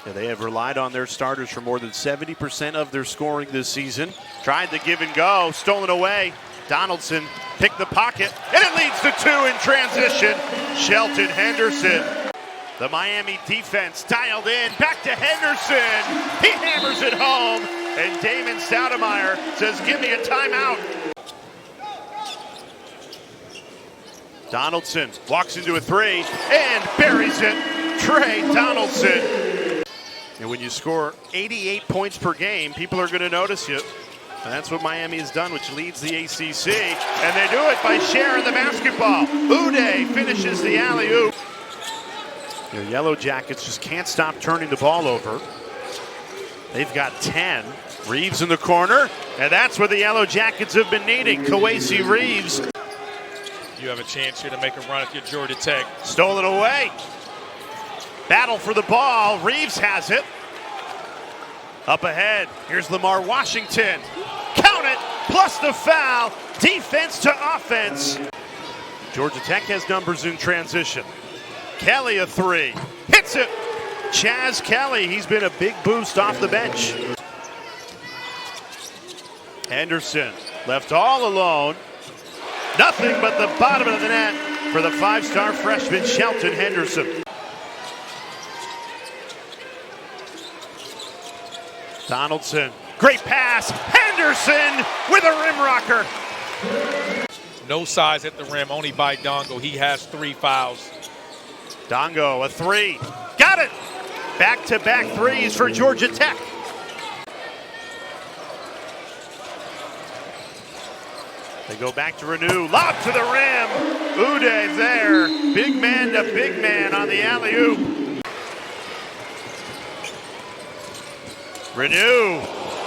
Yeah, they have relied on their starters for more than 70% of their scoring this season. Tried the give and go, stolen away. Donaldson picked the pocket, and it leads to 2 in transition. Shelton Henderson. The Miami defense dialed in, back to Henderson. He hammers it home, and Damon Stoudemire says, give me a timeout. Donaldson walks into a 3 and buries it. Trey Donaldson. And when you score 88 points per game, people are going to notice you. And that's what Miami has done, which leads the ACC. And they do it by sharing the basketball. Uday finishes the alley-oop. Your Yellow Jackets just can't stop turning the ball over. They've got 10. Reeves in the corner, and that's what the Yellow Jackets have been needing. Kawasi Reeves. You have a chance here to make a run if you're Georgia Tech. Stolen away. Battle for the ball. Reeves has it. Up ahead, here's Lamar Washington. Count it, plus the foul. Defense to offense. Georgia Tech has numbers in transition. Kelly a 3. Hits it. Chaz Kelly, he's been a big boost off the bench. Henderson left all alone. Nothing but the bottom of the net for the 5-star freshman Shelton Henderson. Donaldson, great pass. Henderson with a rim rocker. No size at the rim, only by Dongo. He has 3 fouls. Dongo, a 3. Got it! Back-to-back threes for Georgia Tech. They go back to Renew. Lob to the rim. Uday there. Big man to big man on the alley-oop. Renew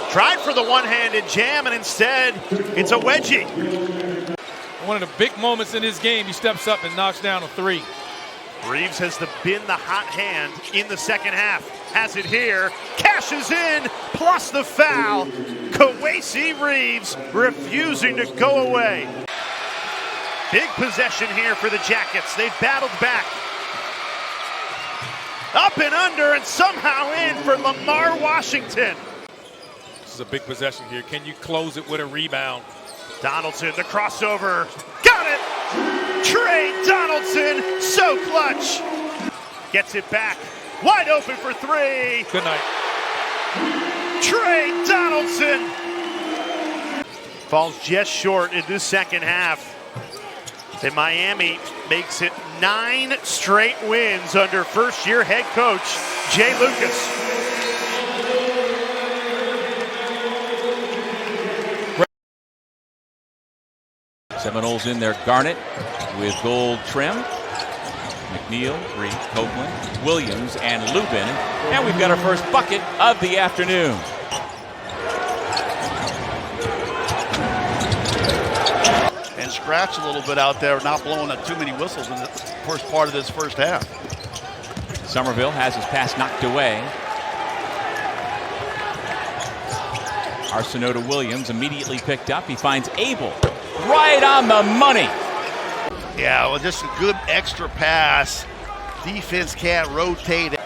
tried for the one-handed jam, and instead it's a wedgie. One of the big moments in this game, he steps up and knocks down a 3. Reeves has been the hot hand in the second half. Has it here, cashes in, plus the foul. Kawasi Reeves refusing to go away. Big possession here for the Jackets. They've battled back. Up and under, and somehow in for Lamar Washington. This is a big possession here. Can you close it with a rebound? Donaldson, the crossover. Got it! Trey Donaldson, so clutch. Gets it back. Wide open for 3. Good night. Trey Donaldson. Falls just short in this second half. And Miami makes it 9 straight wins under first-year head coach Jay Lucas. Seminoles in there, Garnett with gold trim. McNeil, Reed, Copeland, Williams, and Lubin. And we've got our first bucket of the afternoon. And scratch a little bit out there, not blowing up too many whistles in the first part of this first half. Somerville has his pass knocked away. Arsenio to Williams, immediately picked up. He finds Abel right on the money. Yeah, well, just a good extra pass. Defense can't rotate it.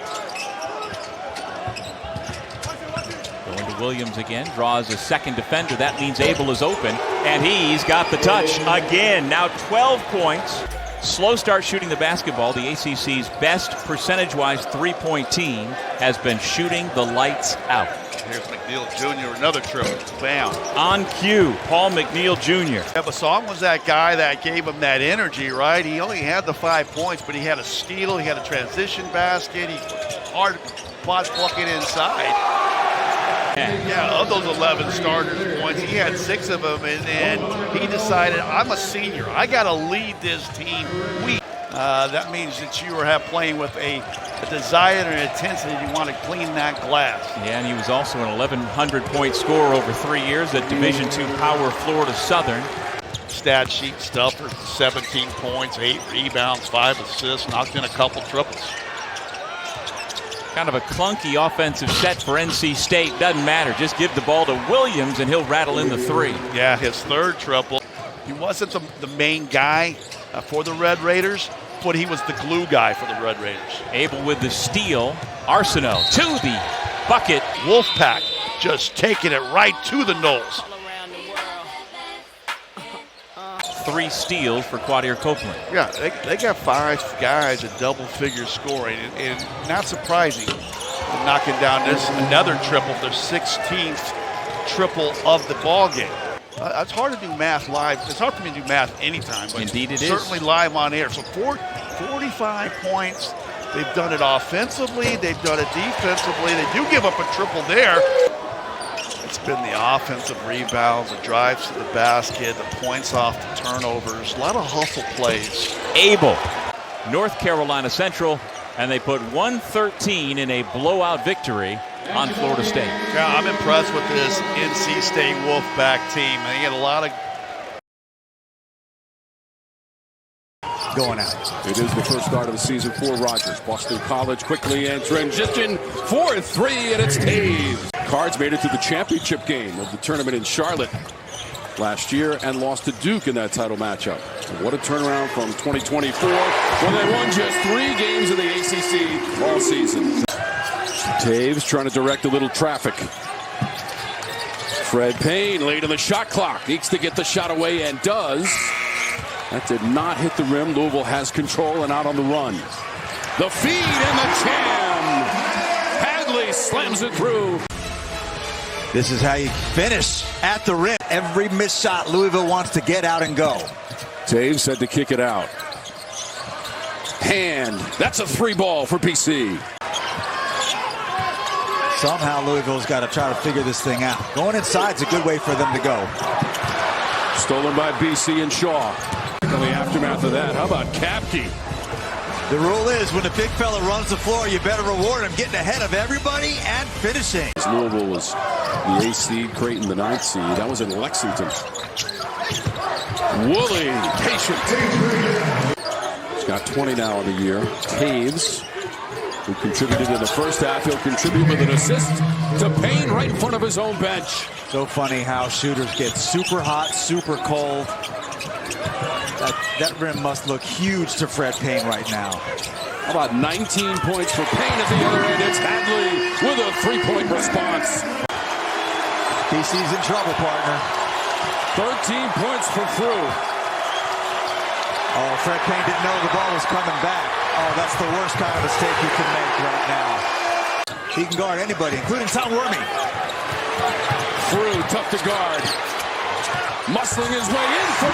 Going to Williams again, draws a second defender. That means Abel is open, and he's got the touch again. Now 12 points. Slow start shooting the basketball. The ACC's best percentage-wise three-point team has been shooting the lights out. Here's McNeil Jr., another triple. Bam. On cue, Paul McNeil Jr. Yeah, Basson was that guy that gave him that energy, right? He only had the 5 points, but he had a steal, he had a transition basket, he hard bucket inside. Yeah, of those 11 starters points, he had 6 of them, and then he decided, I'm a senior, I got to lead this team. That means that you are playing with a desire and intensity. You want to clean that glass. Yeah, and he was also an 1,100-point scorer over 3 years at Division II Power Florida Southern. Stat sheet stuff for 17 points, 8 rebounds, 5 assists, knocked in a couple triples. Kind of a clunky offensive set for NC State. Doesn't matter. Just give the ball to Williams and he'll rattle in the 3. Yeah, his third triple. He wasn't the main guy for the Red Raiders, put he was the glue guy for the Red Raiders. Abel with the steal. Arsenault to the bucket. Wolfpack just taking it right to the nose. 3 steals for Quadir Copeland. Yeah, they got 5 guys at double-figure scoring, and not surprising. Knocking down this another triple, their 16th triple of the ball game. It's hard to do math live. It's hard for me to do math anytime, but indeed it certainly is. Live on air. So 45 points. They've done it offensively. They've done it defensively. They do give up a triple there. It's been the offensive rebounds, the drives to the basket, the points off the turnovers, a lot of hustle plays. Abel, North Carolina Central, and they put 113 in a blowout victory on Florida State. Yeah, I'm impressed with this NC State Wolfpack team. They get a lot of going out. It is the first start of the season for Rogers. Boston College quickly in transition for 3, and it's Taves. Cards made it to the championship game of the tournament in Charlotte last year and lost to Duke in that title matchup. And what a turnaround from 2024 when they won just 3 games in the ACC all season. Taves trying to direct a little traffic. Fred Payne late on the shot clock. Needs to get the shot away and does. That did not hit the rim. Louisville has control and out on the run. The feed and the jam. Hadley slams it through. This is how you finish at the rim. Every missed shot, Louisville wants to get out and go. Taves said to kick it out. Hand. That's a 3 ball for BC. Somehow Louisville's got to try to figure this thing out. Going inside's a good way for them to go. Stolen by BC and Shaw. In the aftermath of that, how about Kapke? The rule is when the big fella runs the floor, you better reward him getting ahead of everybody and finishing. Louisville was the 8th seed, Creighton the 9th seed. That was in Lexington. Woolley, patient. He's got 20 now in the year. Taves, who contributed in the first half, he'll contribute with an assist to Payne right in front of his own bench. So funny how shooters get super hot, super cold. That rim must look huge to Fred Payne right now. How about 19 points for Payne at the other end? It's Hadley with a 3-point response. BC's in trouble, partner. 13 points for Frew. Oh, Fred Payne didn't know the ball was coming back. Oh, that's the worst kind of mistake you can make right now. He can guard anybody, including Tom Wormy. Frew tough to guard. Muscling his way in for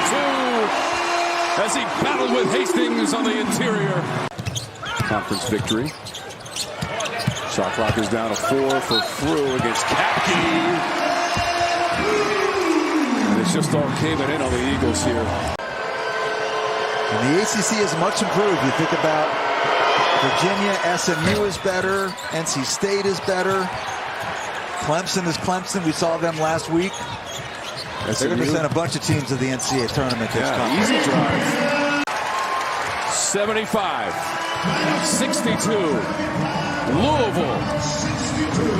2 as he battled with Hastings on the interior. Conference victory. Shot clock is down to 4 for Frew against Kapke. And it's just all caving in on the Eagles here. And the ACC is much improved. You think about Virginia, SMU is better, NC State is better. Clemson is Clemson. We saw them last week. They're going to send a bunch of teams to the NCAA tournament this time. Easy drive. 75, 62. Louisville.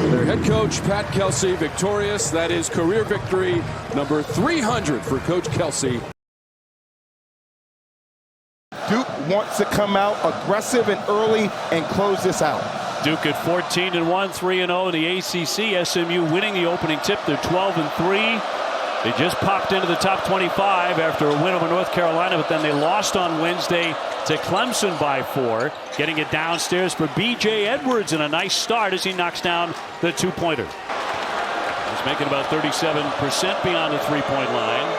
Their head coach, Pat Kelsey, victorious. That is career victory number 300 for Coach Kelsey. Duke wants to come out aggressive and early and close this out. Duke at 14-1, 3-0 in the ACC. SMU winning the opening tip. They're 12-3. They just popped into the top 25 after a win over North Carolina, but then they lost on Wednesday to Clemson by 4, getting it downstairs for B.J. Edwards, and a nice start as he knocks down the 2-pointer. He's making about 37% beyond the 3-point line.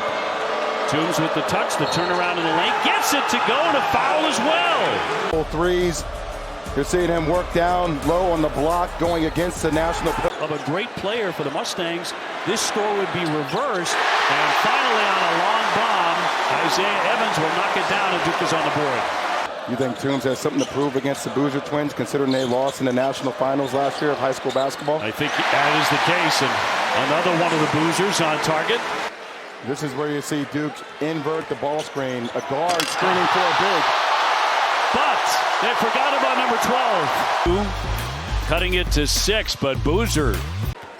Toombs with the touch, the turnaround in the lane, gets it to go, and a foul as well. Full threes. You're seeing him work down low on the block, going against the national. Of a great player for the Mustangs, this score would be reversed, and finally on a long bomb, Isaiah Evans will knock it down, and Duke is on the board. You think Toombs has something to prove against the Boozer twins, considering they lost in the national finals last year of high school basketball? I think that is the case, and another one of the Boozers on target. This is where you see Duke invert the ball screen, a guard screening for a big. But they forgot about number 12. Cutting it to 6, but Boozer.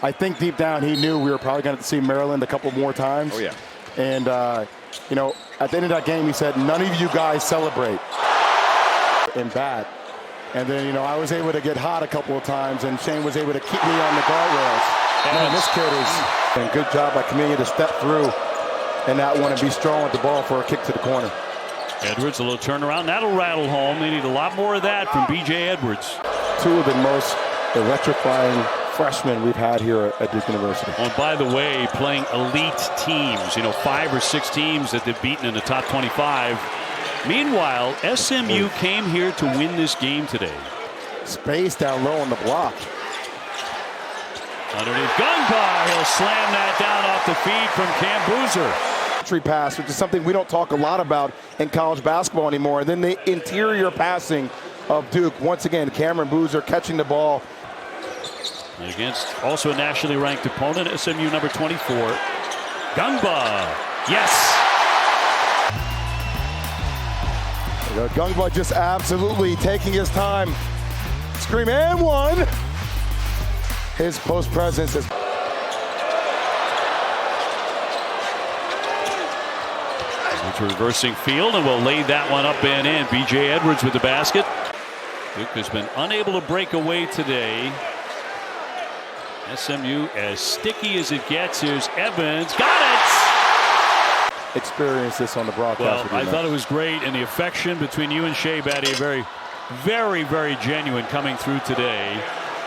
I think deep down he knew we were probably going to see Maryland a couple more times. Oh, yeah. And, you know, at the end of that game, he said, none of you guys celebrate. and bat. And then, you know, I was able to get hot a couple of times, and Shane was able to keep me on the guardrails. Man, this kid is a good job by Camilla to step through and not want to be strong with the ball for a kick to the corner. Edwards, a little turnaround. That'll rattle home. They need a lot more of that from B.J. Edwards. Two of the most electrifying freshmen we've had here at Duke University. Oh, and by the way, playing elite teams, you know, 5 or 6 teams that they've beaten in the top 25. Meanwhile, SMU came here to win this game today. Space down low on the block. Underneath Gungbar, he'll slam that down off the feed from Cam Boozer. Entry pass, which is something we don't talk a lot about in college basketball anymore. And then the interior passing of Duke. Once again, Cameron Boozer catching the ball. Against also a nationally ranked opponent, SMU number 24. Gungbar, yes. Gungba just absolutely taking his time. Scream and one. His post presence is. Reversing field, and will lay that one up and in. B.J. Edwards with the basket. Duke has been unable to break away today. SMU as sticky as it gets. Here's Evans. Got it! Experience this on the broadcast. Well, I thought it was great, and the affection between you and Shea Batty, very, very, very genuine coming through today.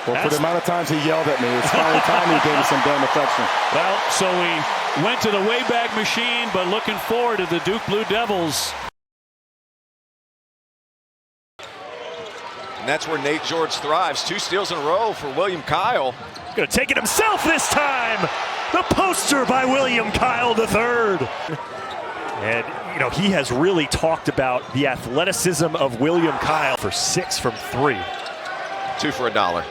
Well, for the amount of times he yelled at me, it's finally time he gave me some damn affection. Well, so we went to the Wayback Machine, but looking forward to the Duke Blue Devils. And that's where Nate George thrives. 2 steals in a row for William Kyle. Going to take it himself this time. The poster by William Kyle III. And, you know, he has really talked about the athleticism of William Kyle for 6 from 3. 2 for $1.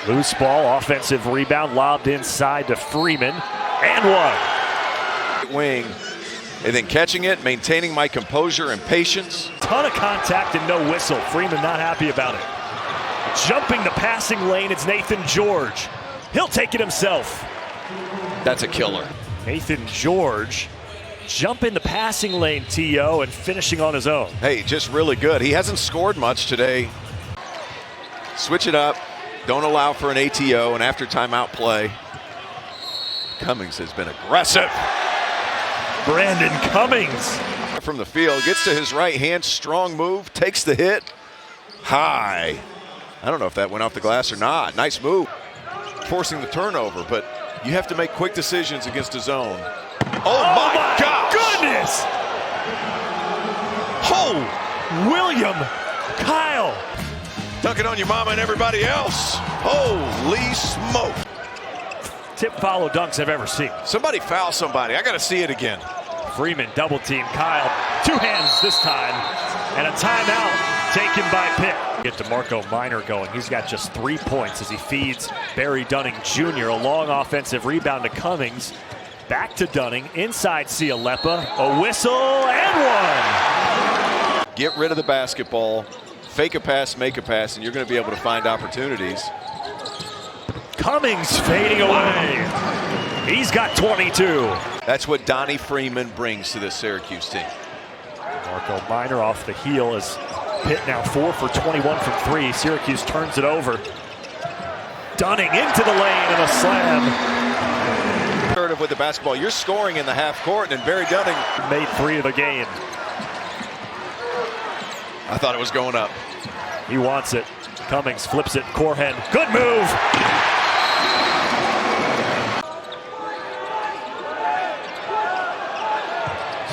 Loose ball, offensive rebound, lobbed inside to Freeman, and one. Wing, and then catching it, maintaining my composure and patience. Ton of contact and no whistle. Freeman not happy about it. Jumping the passing lane, it's Nathan George. He'll take it himself. That's a killer. Nathan George jumping the passing lane, T.O., and finishing on his own. Hey, just really good. He hasn't scored much today. Switch it up. Don't allow for an ATO, and after timeout play. Cummings has been aggressive. Brandon Cummings. From the field, gets to his right hand, strong move, takes the hit. High. I don't know if that went off the glass or not. Nice move. Forcing the turnover, but you have to make quick decisions against a zone. Oh my gosh! Goodness! Oh, William Kyle. Dunking on your mama and everybody else. Holy smoke. Tip follow dunks I've ever seen. Somebody foul somebody. I got to see it again. Freeman double team Kyle. 2 hands this time. And a timeout taken by Pitt. Get DeMarco Minor going. He's got just 3 points as he feeds Barry Dunning Jr. A long offensive rebound to Cummings. Back to Dunning. Inside Cialepa. A whistle and one. Get rid of the basketball. Fake a pass, make a pass, and you're going to be able to find opportunities. Cummings fading away. He's got 22. That's what Donnie Freeman brings to this Syracuse team. Marco Minor off the heel as Pitt now 4 for 21 from 3. Syracuse turns it over. Dunning into the lane and a slam. Assertive with the basketball. You're scoring in the half court, and Barry Dunning made 3 of the game. I thought it was going up. He wants it. Cummings flips it. Corhen. Good move.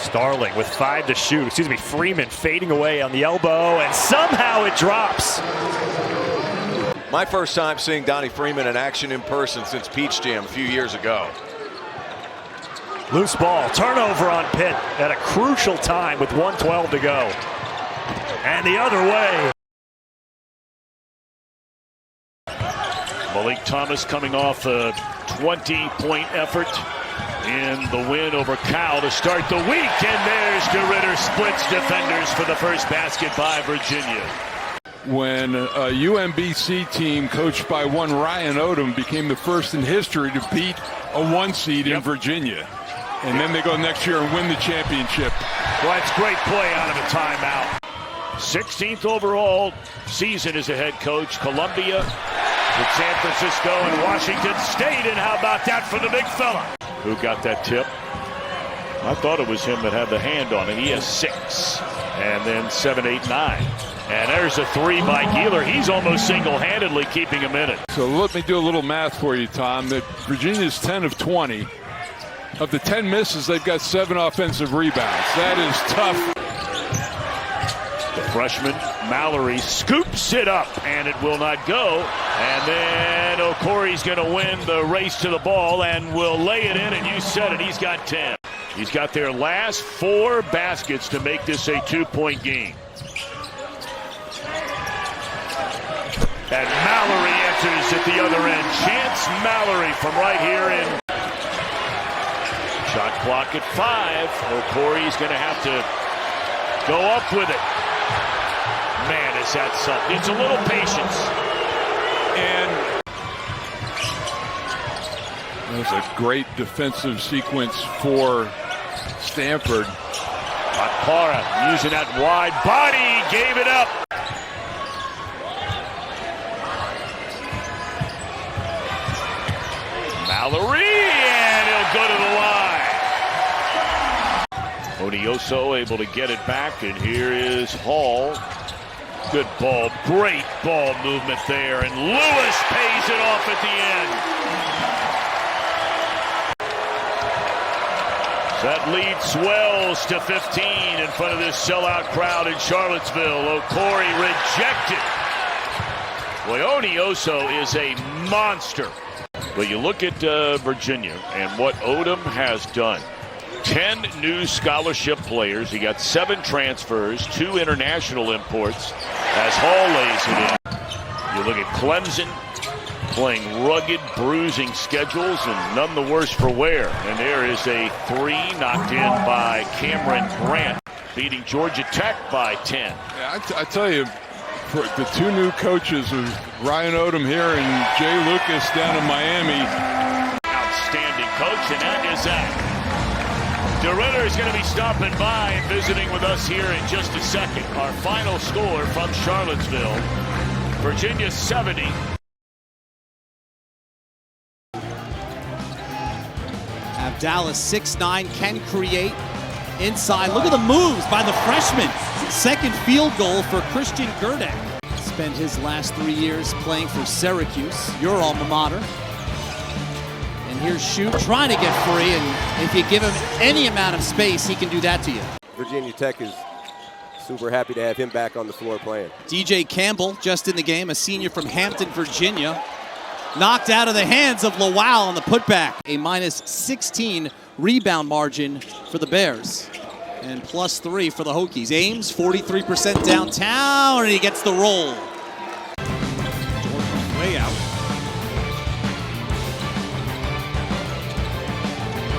Starling with 5 to shoot. Excuse me, Freeman fading away on the elbow, and somehow it drops. My first time seeing Donnie Freeman in action in person since Peach Jam a few years ago. Loose ball. Turnover on Pitt at a crucial time with 1:12 to go. And the other way. Malik Thomas coming off a 20-point effort in the win over Cal to start the week. And there's DeRitter splits defenders for the first basket by Virginia. When a UMBC team coached by one Ryan Odom became the first in history to beat a 1 seed in Virginia. And then they go next year and win the championship. Well, it's great play out of a timeout. 16th overall season as a head coach. Columbia with San Francisco and Washington State. And how about that for the big fella? Who got that tip? I thought it was him that had the hand on it. He has 6. And then 7, 8, 9. And there's a 3 by Gieler. He's almost single-handedly keeping him in it. So let me do a little math for you, Tom. That Virginia's 10 of 20. Of the 10 misses, they've got 7 offensive rebounds. That is tough. The freshman, Mallory, scoops it up, and it will not go. And then Okori's going to win the race to the ball and will lay it in, and you said it, he's got 10. He's got their last 4 baskets to make this a 2-point game. And Mallory enters at the other end. Chance Mallory from right here in. Shot clock at 5. Okori's going to have to go up with it. Man, is that something. It's a little patience. And it was a great defensive sequence for Stanford. Akpara using that wide body, gave it up. Mallory, and he'll go to the line. Odioso able to get it back, and here is Hall. Good ball, great ball movement there, and Lewis pays it off at the end. That lead swells to 15 in front of this sellout crowd in Charlottesville. Okori rejected. Boy, Odioso is a monster. But you look at Virginia and what Odom has done. 10 new scholarship players. He got 7 transfers, 2 international imports as Hall lays it in. You look at Clemson playing rugged, bruising schedules and none the worse for wear. And there is a 3 knocked in by Cameron Grant, beating Georgia Tech by 10. Yeah, I tell you, for the 2 new coaches of Ryan Odom here and Jay Lucas down in Miami. Outstanding coach, and that is that. DeRitter is going to be stopping by and visiting with us here in just a second. Our final score from Charlottesville, Virginia 70. Dallas 6'9", can create inside. Look at the moves by the freshman. Second field goal for Christian Gerdek. Spent his last 3 years playing for Syracuse, your alma mater. And here's Shoot trying to get free, and if you give him any amount of space, he can do that to you. Virginia Tech is super happy to have him back on the floor playing. DJ Campbell, just in the game, a senior from Hampton, Virginia. Knocked out of the hands of Lowell on the putback. A minus 16 rebound margin for the Bears. And plus 3 for the Hokies. Ames, 43% downtown, and he gets the roll. Jordan way out.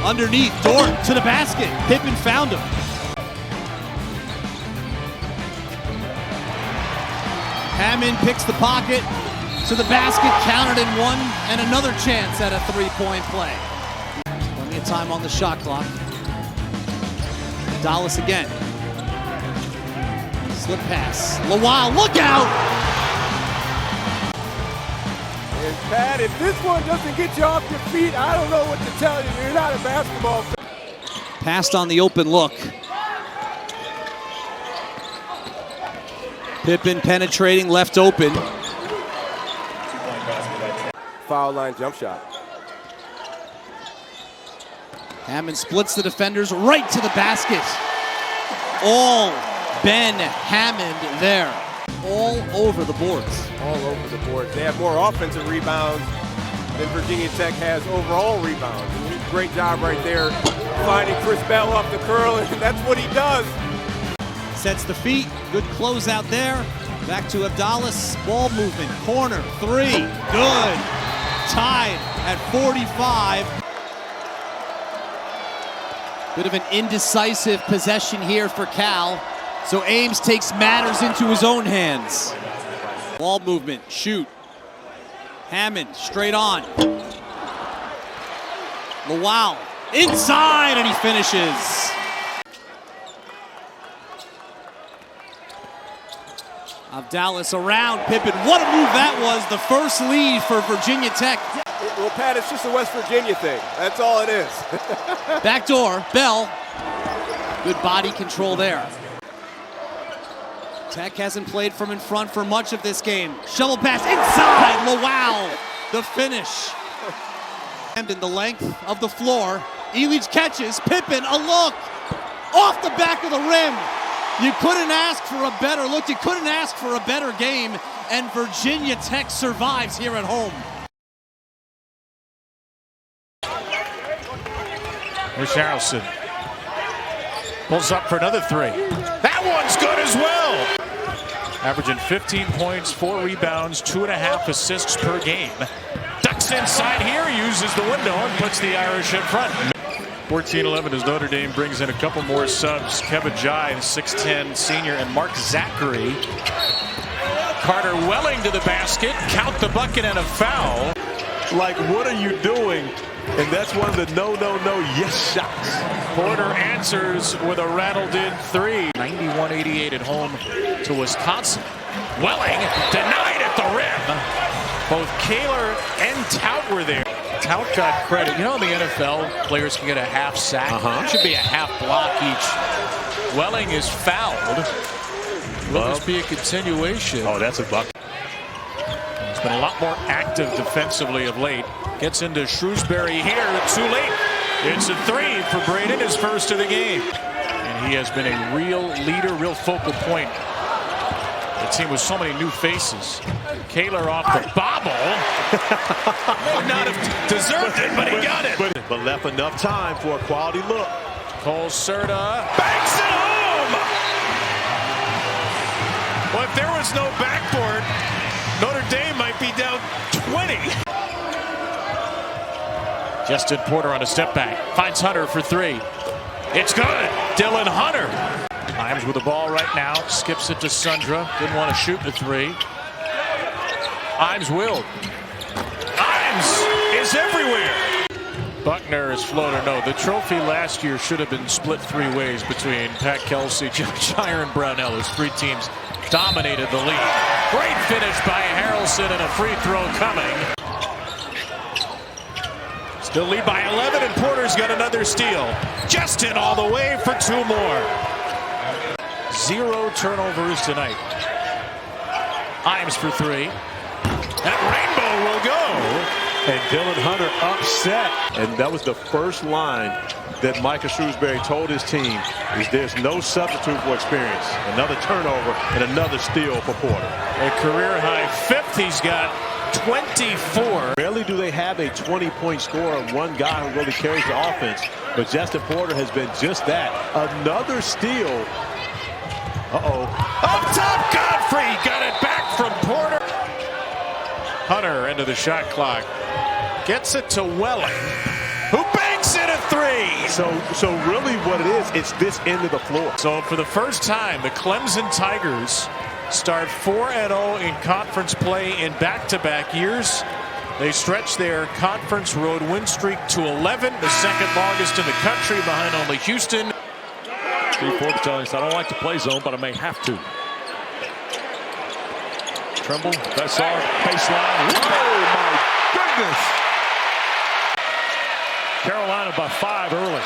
Underneath, Dort to the basket. Pippen found him. Hammond picks the pocket. To the basket, counted in 1, and another chance at a 3-point play. Plenty of time on the shot clock. Dallas again. Slip pass. Lowell, look out! And Pat, if this one doesn't get you off your feet, I don't know what to tell you. You're not a basketball fan. Passed on the open look. Pippen penetrating, left open. Foul line jump shot. Hammond splits the defenders right to the basket. All Ben Hammond there. All over the boards. All over the boards. They have more offensive rebounds than Virginia Tech has overall rebounds. Great job right there finding Chris Bell off the curl, and that's what he does. Sets the feet. Good closeout there. Back to Abdallas. Ball movement. Corner. 3. Good. Tied at 45. Bit of an indecisive possession here for Cal. So Ames takes matters into his own hands. Ball movement, shoot. Hammond straight on. Lowell inside, and he finishes. of Dallas around Pippen. What a move that was. The first lead for Virginia Tech. Well, Pat, it's just a West Virginia thing. That's all it is. Backdoor, Bell. Good body control there. Tech hasn't played from in front for much of this game. Shovel pass inside. Wow, the finish. And in the length of the floor, Elich catches. Pippen, a look off the back of the rim. You couldn't ask for a better look. You couldn't ask for a better game. And Virginia Tech survives here at home. Here's Harrelson. Pulls up for another three. That one's good as well. Averaging 15 points, 4 rebounds, 2.5 assists per game. Ducks inside here, uses the window and puts the Irish in front. 14-11 as Notre Dame brings in a couple more subs. Kevin Jai, the 6'10 senior, and Mark Zachary. Carter Welling to the basket. Count the bucket and a foul. Like, what are you doing? And that's one of the no, yes shots. Porter answers with a rattled-in three. 91-88 at home to Wisconsin. Welling denied at the rim. Both Kaler and Tout were there. Tout got credit. You know, in the NFL, players can get a half sack. It should be a half block each. Welling is fouled. Will this be a continuation? Oh, that's a bucket. He's been a lot more active defensively of late. Gets into Shrewsbury here, too late. It's a three for Braden, his first of the game. And he has been a real leader, real focal point. The team with so many new faces. Kaler off the bobble. Would not have deserved it, but he got it. But left enough time for a quality look. Cole Serta banks it home. Well, if there was no backboard, Notre Dame might be down 20. Justin Porter on a step back. Finds Hunter for three. It's good. Dylan Hunter. Imes with the ball right now. Skips it to Sundra. Didn't want to shoot the three. Imes will. Imes is everywhere. Buckner is floater. No, the trophy last year should have been split 3 ways between Pat Kelsey, Shire, and Brownell. Those 3 teams dominated the league. Great finish by Harrelson and a free throw coming. Still lead by 11, and Porter's got another steal. Justin all the way for 2 more. 0 turnovers tonight. Imes for 3. That rainbow will go. And Dylan Hunter upset. And that was the first line that Micah Shrewsbury told his team is there's no substitute for experience. Another turnover and another steal for Porter. A career high 5th. He's got 24. Rarely do they have a 20-point scorer, one guy who really carries the offense. But Justin Porter has been just that. Another steal. Up top, Godfrey got it back from Porter. Hunter into the shot clock. Gets it to Welling, who banks it a 3. So really what it is, it's this end of the floor. So for the first time, the Clemson Tigers start 4-0 in conference play in back-to-back years. They stretch their conference road win streak to 11, the second longest in the country behind only Houston. Steve Forbes telling us, I don't like to play zone, but I may have to. Trimble, Bessar, baseline. Oh, my goodness. Carolina by 5 early.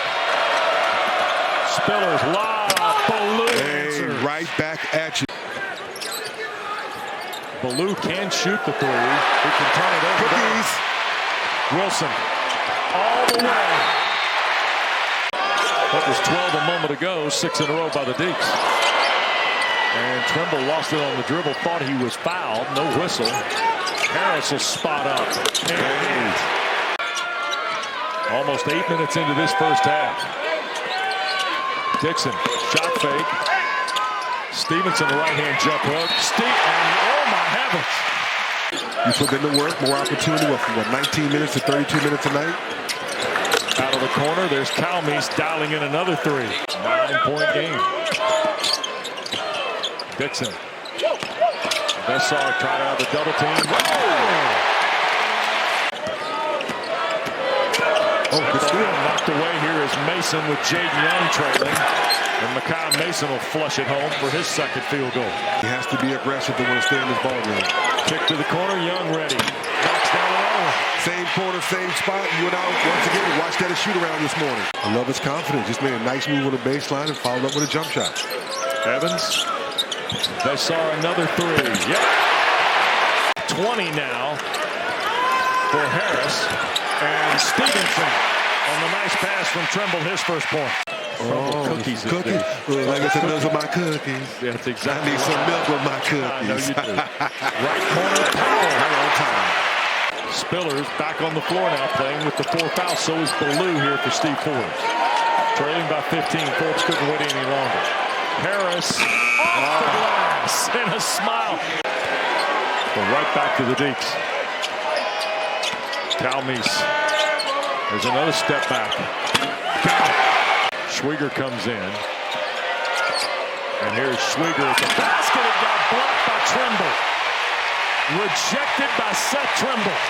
Spillers, lob, Ballou. Hey, right back at you. Ballou can shoot the 3. He can turn it over. Cookies. Wilson, all the way. That was 12 a moment ago, 6 in a row by the Deeks. And Trimble lost it on the dribble, thought he was fouled, no whistle. Harris will spot up. And almost 8 minutes into this first half. Dixon, shot fake. Stevenson, the right-hand jump hook. Oh my heavens. You put in the work, more opportunity with 19 minutes to 32 minutes a night. Out of the corner, there's Calmes dialing in another 3. 9-point game. Dixon. Bessar tried out the double team. Oh, good steal. Knocked away here is Mason with Jaden Young trailing. And Makai Mason will flush it home for his second field goal. He has to be aggressive to want to stay in this ball game. Kick to the corner, Young ready. Knocks down and over. Same corner, same spot. You and I once again watched that shoot around this morning. I love his confidence. Just made a nice move on the baseline and followed up with a jump shot. Evans. They saw another three. Yep. 20 now for Harris. And Stevenson on the nice pass from Trimble, his first point. Cookies. I guess those are my cookies. That's exactly. I need some milk with my cookies. I know you do. Right corner, Powell. Right on time. Spillers back on the floor now, playing with the 4 fouls. So is Ballou here for Steve Forbes. Trailing by 15. Forbes couldn't wait any longer. Harris off the glass and a smile. Well, right back to the Deeks. Calmeese. There's another step back. Got it. Schwieger comes in. And here's Schwieger at the basket. It got blocked by Trimble. Rejected by Seth Trimble.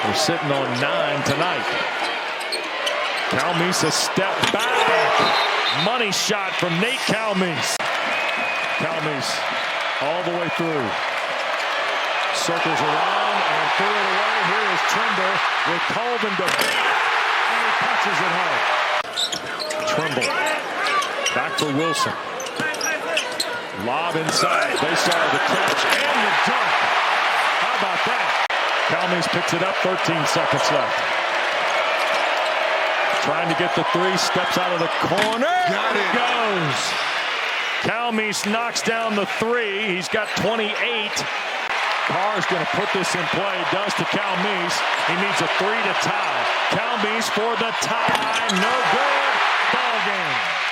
We're sitting on 9 tonight. Calmeese a step back. Money shot from Nate Calmeese. Calmeese all the way through. Circles around and threw it away. Here is Trimble with Colvin to and he punches it home. Trimble back for Wilson. Lob inside. They saw the catch and the dunk. How about that? Calmeese picks it up. 13 seconds left. Trying to get the three. Steps out of the corner. Got it. Goes. Calmeese knocks down the three. He's got 28. Carr's going to put this in play. Does to Calmeese. He needs a three to tie. Calmeese for the tie. No good. Ball game.